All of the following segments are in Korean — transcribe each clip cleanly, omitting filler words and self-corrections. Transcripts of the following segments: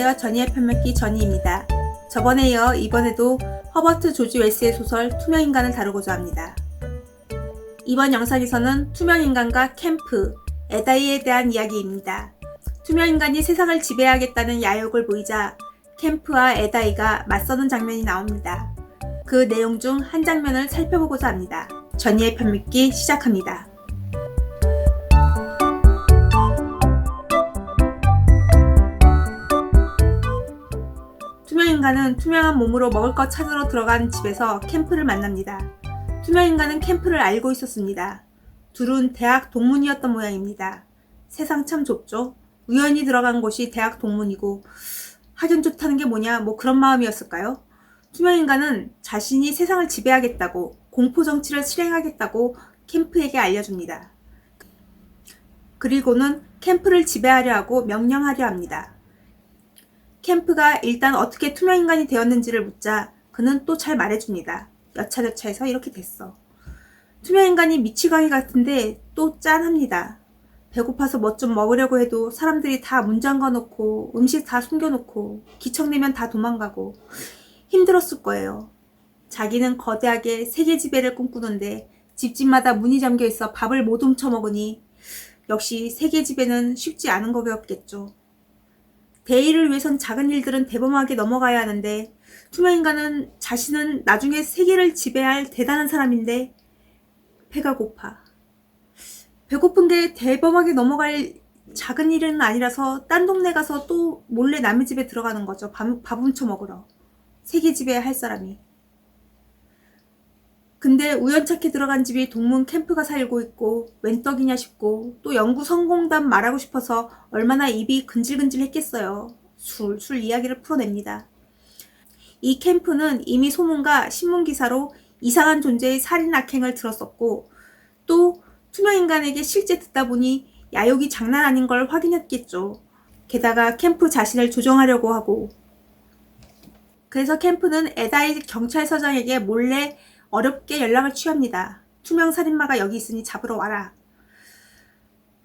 안녕하세요. 전이의 편맥기 전이입니다. 저번에 이어 이번에도 허버트 조지 웰스의 소설 투명인간을 다루고자 합니다. 이번 영상에서는 투명인간과 캠프, 에다이에 대한 이야기입니다. 투명인간이 세상을 지배하겠다는 야욕을 보이자 캠프와 에다이가 맞서는 장면이 나옵니다. 그 내용 중 한 장면을 살펴보고자 합니다. 전이의 편맥기 시작합니다. 투명인간은 투명한 몸으로 먹을 것 찾으러 들어간 집에서 캠프를 만납니다. 투명인간은 캠프를 알고 있었습니다. 둘은 대학 동문이었던 모양입니다. 세상 참 좁죠? 우연히 들어간 곳이 대학 동문이고 학연 좋다는 게 뭐냐 뭐 그런 마음이었을까요? 투명인간은 자신이 세상을 지배하겠다고 공포정치를 실행하겠다고 캠프에게 알려줍니다. 그리고는 캠프를 지배하려 하고 명령하려 합니다. 캠프가 일단 어떻게 투명인간이 되었는지를 묻자 그는 또 잘 말해줍니다. 여차저차해서 이렇게 됐어. 투명인간이 미치광이 같은데 또 짠합니다. 배고파서 뭐 좀 먹으려고 해도 사람들이 다 문 잠가놓고 음식 다 숨겨놓고 기척내면 다 도망가고 힘들었을 거예요. 자기는 거대하게 세계 지배를 꿈꾸는데 집집마다 문이 잠겨있어 밥을 못 훔쳐먹으니 역시 세계 지배는 쉽지 않은 거였겠죠. 대의를 위해선 작은 일들은 대범하게 넘어가야 하는데 투명인간은 자신은 나중에 세계를 지배할 대단한 사람인데 배가 고파. 배고픈 게 대범하게 넘어갈 작은 일은 아니라서 딴 동네 가서 또 몰래 남의 집에 들어가는 거죠. 밥 훔쳐 먹으러. 세계 지배할 사람이. 근데 우연찮게 들어간 집이 동문 캠프가 살고 있고 웬 떡이냐 싶고 또 연구 성공담 말하고 싶어서 얼마나 입이 근질근질 했겠어요. 술술 이야기를 풀어냅니다. 이 캠프는 이미 소문과 신문기사로 이상한 존재의 살인 악행을 들었었고 또 투명인간에게 실제 듣다 보니 야욕이 장난 아닌 걸 확인했겠죠. 게다가 캠프 자신을 조정하려고 하고 그래서 캠프는 에다이 경찰서장에게 몰래 어렵게 연락을 취합니다. 투명 살인마가 여기 있으니 잡으러 와라.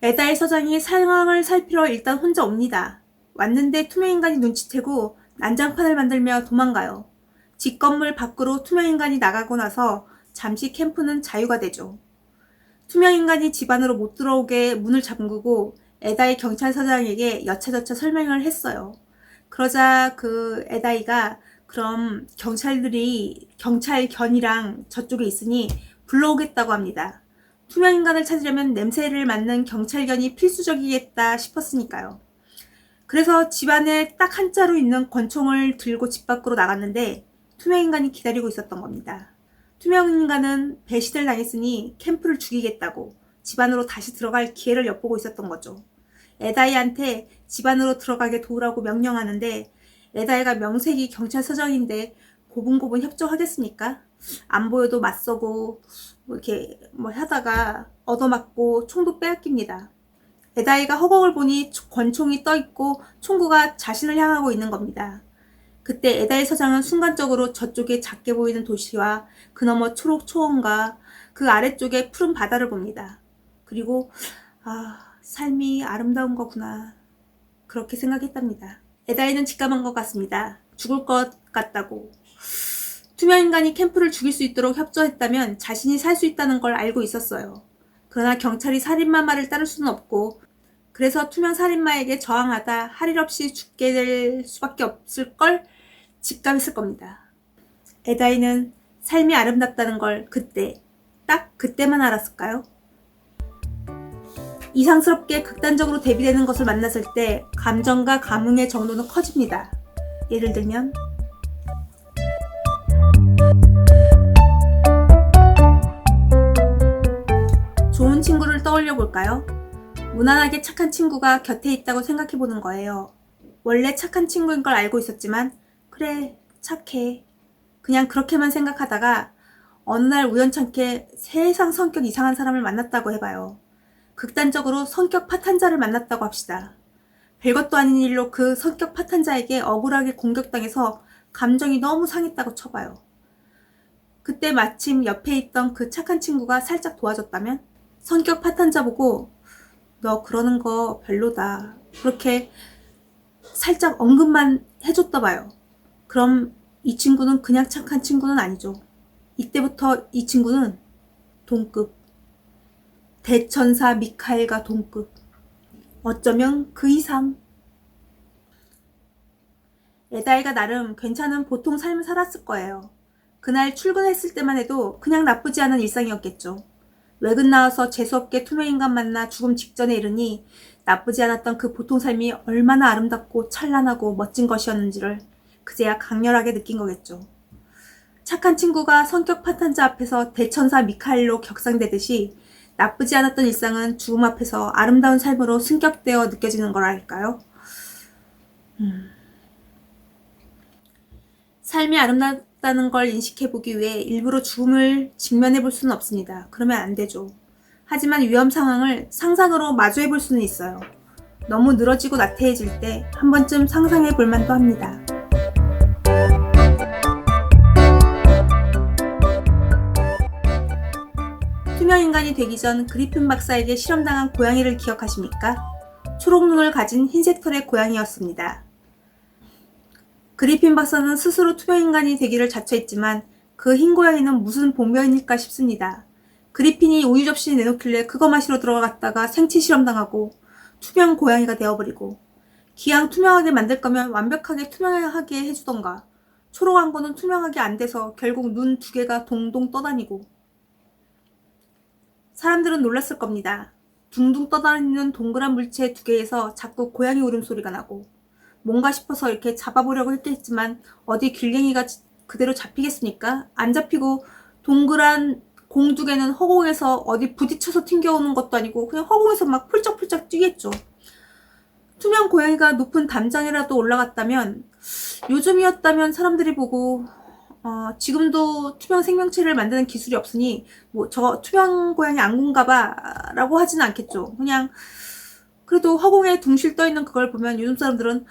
에다이 서장이 상황을 살피러 일단 혼자 옵니다. 왔는데 투명인간이 눈치채고 난장판을 만들며 도망가요. 집 건물 밖으로 투명인간이 나가고 나서 잠시 캠프는 자유가 되죠. 투명인간이 집 안으로 못 들어오게 문을 잠그고 에다이 경찰서장에게 여차저차 설명을 했어요. 그러자 그 에다이가 그럼 경찰견이랑 저쪽에 있으니 불러오겠다고 합니다. 투명인간을 찾으려면 냄새를 맡는 경찰견이 필수적이겠다 싶었으니까요. 그래서 집안에 딱 한 자루 있는 권총을 들고 집 밖으로 나갔는데 투명인간이 기다리고 있었던 겁니다. 투명인간은 배신을 당했으니 캠프를 죽이겠다고 집 안으로 다시 들어갈 기회를 엿보고 있었던 거죠. 에다이한테 집 안으로 들어가게 도우라고 명령하는데 에다이가 명색이 경찰서장인데 고분고분 협조하겠습니까? 안 보여도 맞서고 이렇게 하다가 얻어맞고 총도 빼앗깁니다. 에다이가 허공을 보니 권총이 떠있고 총구가 자신을 향하고 있는 겁니다. 그때 에다이 서장은 순간적으로 저쪽에 작게 보이는 도시와 그너머 초록 초원과 그 아래쪽에 푸른 바다를 봅니다. 그리고 삶이 아름다운 거구나 그렇게 생각했답니다. 에다이는 직감한 것 같습니다. 죽을 것 같다고. 투명인간이 캠프를 죽일 수 있도록 협조했다면 자신이 살 수 있다는 걸 알고 있었어요. 그러나 경찰이 살인마 말을 따를 수는 없고 그래서 투명 살인마에게 저항하다 할 일 없이 죽게 될 수밖에 없을 걸 직감했을 겁니다. 에다이는 삶이 아름답다는 걸 딱 그때만 알았을까요? 이상스럽게 극단적으로 대비되는 것을 만났을 때 감정과 감흥의 정도는 커집니다. 예를 들면 좋은 친구를 떠올려 볼까요? 무난하게 착한 친구가 곁에 있다고 생각해 보는 거예요. 원래 착한 친구인 걸 알고 있었지만 그래 착해 그냥 그렇게만 생각하다가 어느 날 우연찮게 세상 성격 이상한 사람을 만났다고 해봐요. 극단적으로 성격 파탄자를 만났다고 합시다. 별것도 아닌 일로 그 성격 파탄자에게 억울하게 공격당해서 감정이 너무 상했다고 쳐봐요. 그때 마침 옆에 있던 그 착한 친구가 살짝 도와줬다면 성격 파탄자 보고 너 그러는 거 별로다 그렇게 살짝 언급만 해줬다 봐요. 그럼 이 친구는 그냥 착한 친구는 아니죠. 이때부터 이 친구는 동급, 대천사 미카엘과 동급, 어쩌면 그 이상. 에다이가 나름 괜찮은 보통 삶을 살았을 거예요. 그날 출근했을 때만 해도 그냥 나쁘지 않은 일상이었겠죠. 외근 나와서 재수없게 투명인간 만나 죽음 직전에 이르니 나쁘지 않았던 그 보통 삶이 얼마나 아름답고 찬란하고 멋진 것이었는지를 그제야 강렬하게 느낀 거겠죠. 착한 친구가 성격 파탄자 앞에서 대천사 미카엘로 격상되듯이 나쁘지 않았던 일상은 죽음 앞에서 아름다운 삶으로 승격되어 느껴지는 거랄까요? 삶이 아름답다는 걸 인식해보기 위해 일부러 죽음을 직면해볼 수는 없습니다. 그러면 안 되죠. 하지만 위험 상황을 상상으로 마주해볼 수는 있어요. 너무 늘어지고 나태해질 때 한 번쯤 상상해볼 만도 합니다. 투명인간이 되기 전 그리핀 박사에게 실험당한 고양이를 기억하십니까? 초록 눈을 가진 흰색 털의 고양이였습니다. 그리핀 박사는 스스로 투명인간이 되기를 자처했지만 그 흰 고양이는 무슨 복면일까 싶습니다. 그리핀이 우유 접시 내놓길래 그거 마시러 들어갔다가 생체 실험당하고 투명 고양이가 되어버리고, 기왕 투명하게 만들 거면 완벽하게 투명하게 해주던가. 초록한 거는 투명하게 안 돼서 결국 눈 2개가 동동 떠다니고. 사람들은 놀랐을 겁니다. 둥둥 떠다니는 동그란 물체 2개에서 자꾸 고양이 울음소리가 나고, 뭔가 싶어서 이렇게 잡아보려고 했겠지만 어디 길갱이가 그대로 잡히겠습니까? 안 잡히고 동그란 공 2개는 허공에서 어디 부딪혀서 튕겨오는 것도 아니고 그냥 허공에서 막 훌쩍훌쩍 뛰겠죠. 투명 고양이가 높은 담장이라도 올라갔다면, 요즘이었다면 사람들이 보고 지금도 투명 생명체를 만드는 기술이 없으니 뭐 저 투명 고양이 안군가봐 라고 하지는 않겠죠. 그냥 그래도 허공에 둥실 떠있는 그걸 보면 요즘 사람들은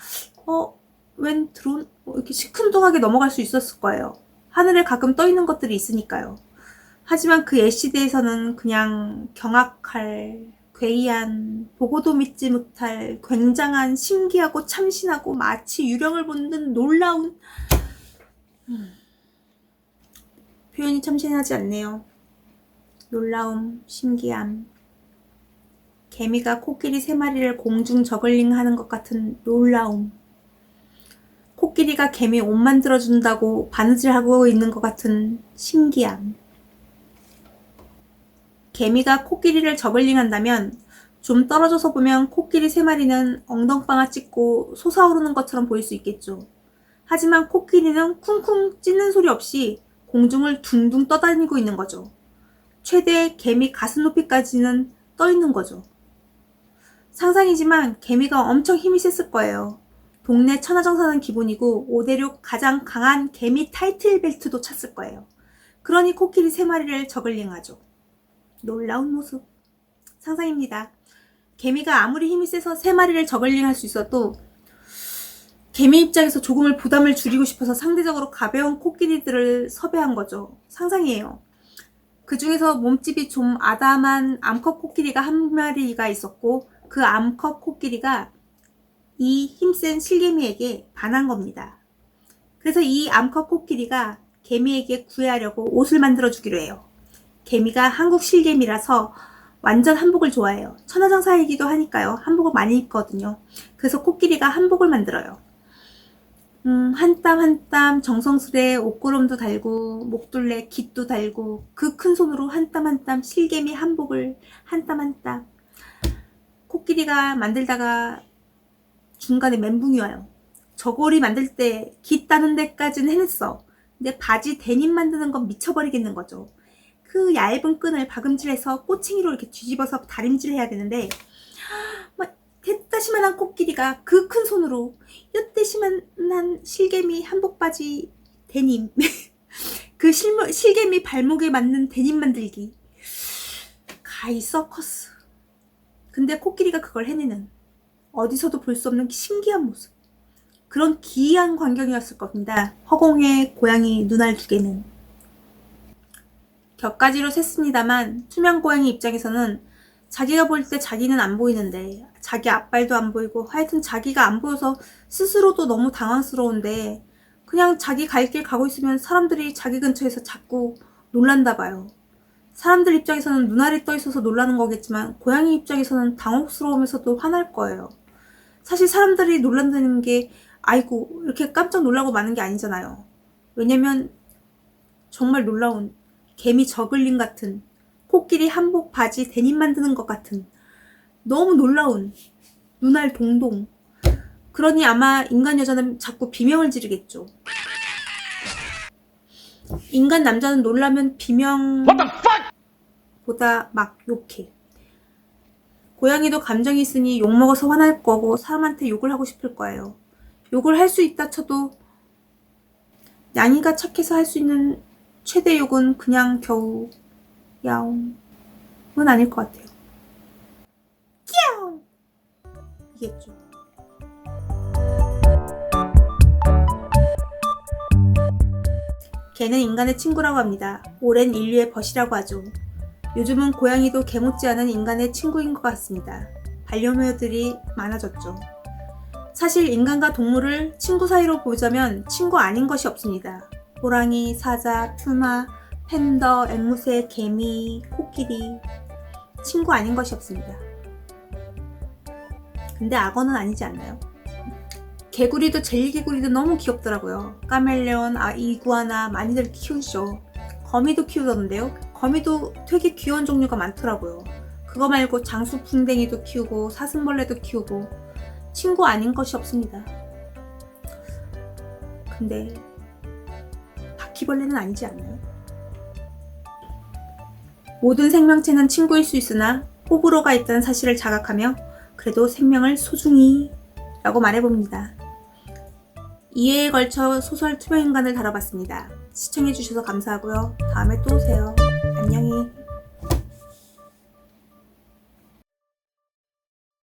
웬 드론? 이렇게 시큰둥하게 넘어갈 수 있었을 거예요. 하늘에 가끔 떠있는 것들이 있으니까요. 하지만 그 옛시대에서는 그냥 경악할, 괴이한, 보고도 믿지 못할, 굉장한, 신기하고 참신하고 마치 유령을 본 듯 놀라운, 표현이 참신하지 않네요. 놀라움, 신기함. 개미가 코끼리 3마리를 공중 저글링 하는 것 같은 놀라움. 코끼리가 개미 옷 만들어준다고 바느질하고 있는 것 같은 신기함. 개미가 코끼리를 저글링 한다면 좀 떨어져서 보면 코끼리 3마리는 엉덩방아 찍고 솟아오르는 것처럼 보일 수 있겠죠. 하지만 코끼리는 쿵쿵 찢는 소리 없이 공중을 둥둥 떠다니고 있는 거죠. 최대 개미 가슴 높이까지는 떠 있는 거죠. 상상이지만 개미가 엄청 힘이 셌을 거예요. 동네 천하정사는 기본이고 5대륙 가장 강한 개미 타이틀 벨트도 찼을 거예요. 그러니 코끼리 3마리를 저글링하죠. 놀라운 모습. 상상입니다. 개미가 아무리 힘이 세서 3마리를 저글링할 수 있어도 개미 입장에서 조금을 부담을 줄이고 싶어서 상대적으로 가벼운 코끼리들을 섭외한 거죠. 상상이에요. 그 중에서 몸집이 좀 아담한 암컷 코끼리가 1마리가 있었고, 그 암컷 코끼리가 이 힘센 실개미에게 반한 겁니다. 그래서 이 암컷 코끼리가 개미에게 구애하려고 옷을 만들어 주기로 해요. 개미가 한국 실개미라서 완전 한복을 좋아해요. 천하장사이기도 하니까요. 한복을 많이 입거든요. 그래서 코끼리가 한복을 만들어요. 한 땀 한 땀 정성스레 옷구름도 달고 목둘레 깃도 달고 그 큰 손으로 한 땀 한 땀 실개미 한복을 한 땀 한 땀. 코끼리가 만들다가 중간에 멘붕이 와요. 저고리 만들 때 깃 따는 데까지는 해냈어. 근데 바지 데님 만드는 건 미쳐버리겠는 거죠. 그 얇은 끈을 박음질해서 꼬챙이로 이렇게 뒤집어서 다림질 해야 되는데, 대따시만한 코끼리가 그 큰 손으로 이따시만한 실개미 한복 바지 데님 그 실개미 발목에 맞는 데님 만들기, 가히 서커스. 근데 코끼리가 그걸 해내는 어디서도 볼 수 없는 신기한 모습, 그런 기이한 광경이었을 겁니다. 허공에 고양이 눈알 2개는 격가지로 셌습니다만 투명 고양이 입장에서는 자기가 볼 때 자기는 안 보이는데 자기 앞발도 안 보이고 하여튼 자기가 안 보여서 스스로도 너무 당황스러운데 그냥 자기 갈 길 가고 있으면 사람들이 자기 근처에서 자꾸 놀란다 봐요. 사람들 입장에서는 눈알이 떠 있어서 놀라는 거겠지만 고양이 입장에서는 당혹스러우면서도 화날 거예요. 사실 사람들이 놀란다는 게 아이고 이렇게 깜짝 놀라고 마는 게 아니잖아요. 왜냐면 정말 놀라운 개미 저글링 같은 코끼리 한복 바지 데님 만드는 것 같은 너무 놀라운 눈알 동동. 그러니 아마 인간 여자는 자꾸 비명을 지르겠죠. 인간 남자는 놀라면 비명보다 막 욕해. 고양이도 감정이 있으니 욕먹어서 화날 거고 사람한테 욕을 하고 싶을 거예요. 욕을 할 수 있다 쳐도 양이가 착해서 할 수 있는 최대 욕은 그냥 겨우 야옹은 아닐 것 같아요. 끼야옹 이겠죠. 개는 인간의 친구라고 합니다. 오랜 인류의 벗이라고 하죠. 요즘은 고양이도 개 못지않은 인간의 친구인 것 같습니다. 반려묘들이 많아졌죠. 사실 인간과 동물을 친구 사이로 보자면 친구 아닌 것이 없습니다. 호랑이, 사자, 푸마, 팬더, 앵무새, 개미, 코끼리 친구 아닌 것이 없습니다. 근데 악어는 아니지 않나요? 개구리도 젤리개구리도 너무 귀엽더라고요. 카멜레온, 이구아나 많이들 키우죠. 거미도 키우던데요. 거미도 되게 귀여운 종류가 많더라고요. 그거 말고 장수풍뎅이도 키우고 사슴벌레도 키우고 친구 아닌 것이 없습니다. 근데 바퀴벌레는 아니지 않나요? 모든 생명체는 친구일 수 있으나 호불호가 있다는 사실을 자각하며 그래도 생명을 소중히 라고 말해봅니다. 2회에 걸쳐 소설 투명인간을 다뤄봤습니다. 시청해주셔서 감사하고요. 다음에 또 오세요. 안녕히.